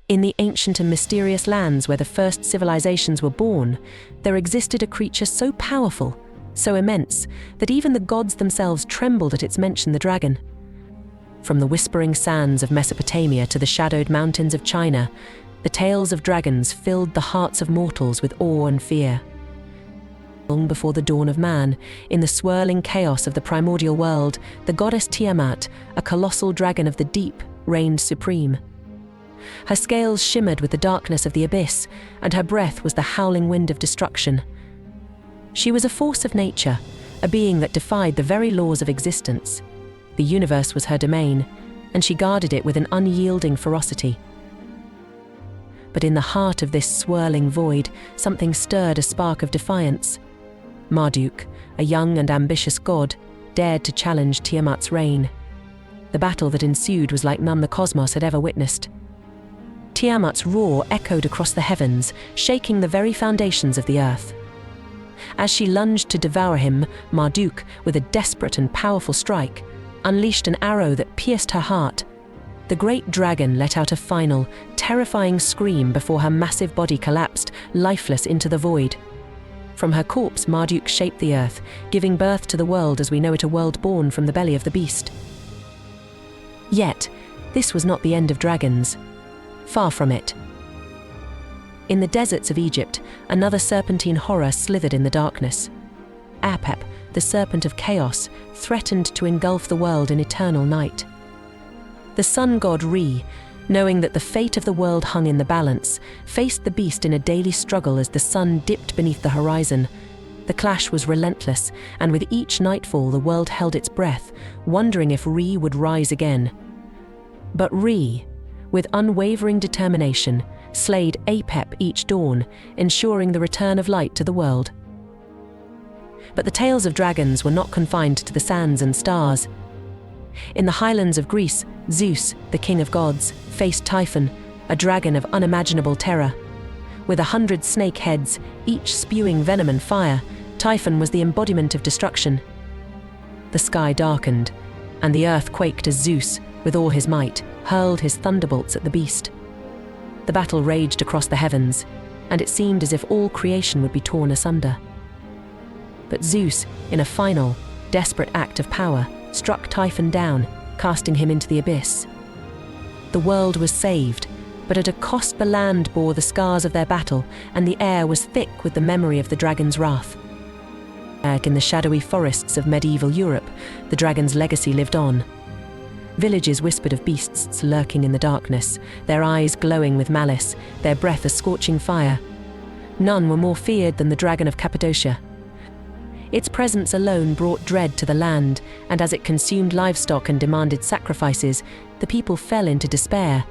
In the ancient and mysterious lands where the first civilizations were born, there existed a creature so powerful, so immense, that even the gods themselves trembled at its mention, the dragon. From the whispering sands of Mesopotamia to the shadowed mountains of China, the tales of dragons filled the hearts of mortals with awe and fear. Long before the dawn of man, in the swirling chaos of the primordial world, the goddess Tiamat, a colossal dragon of the deep, reigned supreme. Her scales shimmered with the darkness of the abyss, and her breath was the howling wind of destruction. She was a force of nature, a being that defied the very laws of existence. The universe was her domain, and she guarded it with an unyielding ferocity. But in the heart of this swirling void, something stirred a spark of defiance. Marduk, a young and ambitious god, dared to challenge Tiamat's reign. The battle that ensued was like none the cosmos had ever witnessed. Tiamat's roar echoed across the heavens, shaking the very foundations of the earth. As she lunged to devour him, Marduk, with a desperate and powerful strike, unleashed an arrow that pierced her heart. The great dragon let out a final, terrifying scream before her massive body collapsed, lifeless, into the void. From her corpse, Marduk shaped the earth, giving birth to the world as we know it, a world born from the belly of the beast. Yet, this was not the end of dragons. Far from it. In the deserts of Egypt, another serpentine horror slithered in the darkness. Apep, the serpent of chaos, threatened to engulf the world in eternal night. The sun god Re, knowing that the fate of the world hung in the balance, faced the beast in a daily struggle as the sun dipped beneath the horizon. The clash was relentless, and with each nightfall the world held its breath, wondering if Re would rise again. But Re, with unwavering determination, slayed Apep each dawn, ensuring the return of light to the world. But the tales of dragons were not confined to the sands and stars. In the highlands of Greece, Zeus, the king of gods, faced Typhon, a dragon of unimaginable terror. With 100 snake heads, each spewing venom and fire, Typhon was the embodiment of destruction. The sky darkened, and the earth quaked as Zeus, with all his might, hurled his thunderbolts at the beast. The battle raged across the heavens, and it seemed as if all creation would be torn asunder. But Zeus, in a final, desperate act of power, struck Typhon down, casting him into the abyss. The world was saved, but at a cost. The land bore the scars of their battle, and the air was thick with the memory of the dragon's wrath. In the shadowy forests of medieval Europe, the dragon's legacy lived on. Villages whispered of beasts lurking in the darkness, their eyes glowing with malice, their breath a scorching fire. None were more feared than the dragon of Cappadocia. Its presence alone brought dread to the land, and as it consumed livestock and demanded sacrifices, the people fell into despair.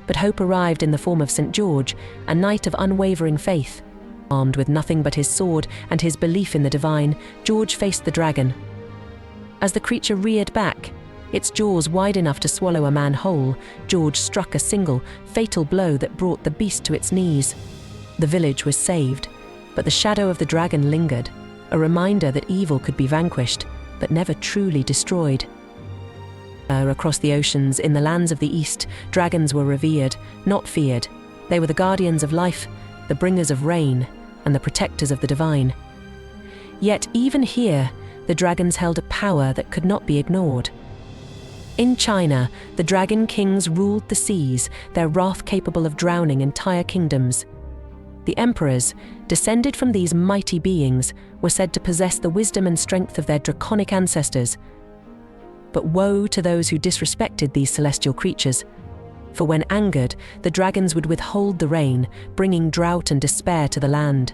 But hope arrived in the form of St. George, a knight of unwavering faith. Armed with nothing but his sword and his belief in the divine, George faced the dragon. As the creature reared back, its jaws wide enough to swallow a man whole, George struck a single, fatal blow that brought the beast to its knees. The village was saved, but the shadow of the dragon lingered, a reminder that evil could be vanquished, but never truly destroyed. Across the oceans, in the lands of the East, dragons were revered, not feared. They were the guardians of life, the bringers of rain, and the protectors of the divine. Yet even here, the dragons held a power that could not be ignored. In China, the dragon kings ruled the seas, their wrath capable of drowning entire kingdoms. The emperors, descended from these mighty beings, were said to possess the wisdom and strength of their draconic ancestors. But woe to those who disrespected these celestial creatures, for when angered, the dragons would withhold the rain, bringing drought and despair to the land.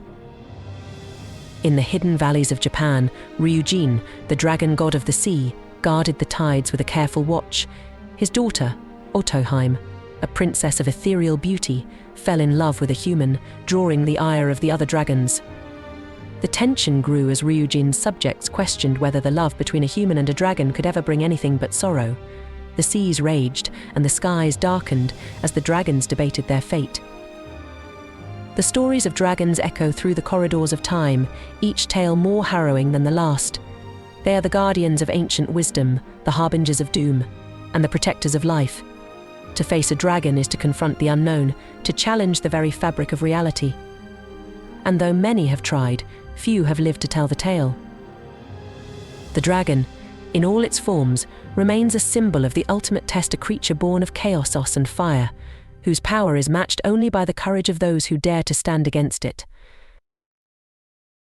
In the hidden valleys of Japan, Ryujin, the dragon god of the sea, guarded the tides with a careful watch. His daughter, Otoheim, a princess of ethereal beauty, fell in love with a human, drawing the ire of the other dragons. The tension grew as Ryujin's subjects questioned whether the love between a human and a dragon could ever bring anything but sorrow. The seas raged, and the skies darkened as the dragons debated their fate. The stories of dragons echo through the corridors of time, each tale more harrowing than the last. They are the guardians of ancient wisdom, the harbingers of doom, and the protectors of life. To face a dragon is to confront the unknown, to challenge the very fabric of reality. And though many have tried, few have lived to tell the tale. The dragon, in all its forms, remains a symbol of the ultimate test, a creature born of chaos and fire, whose power is matched only by the courage of those who dare to stand against it.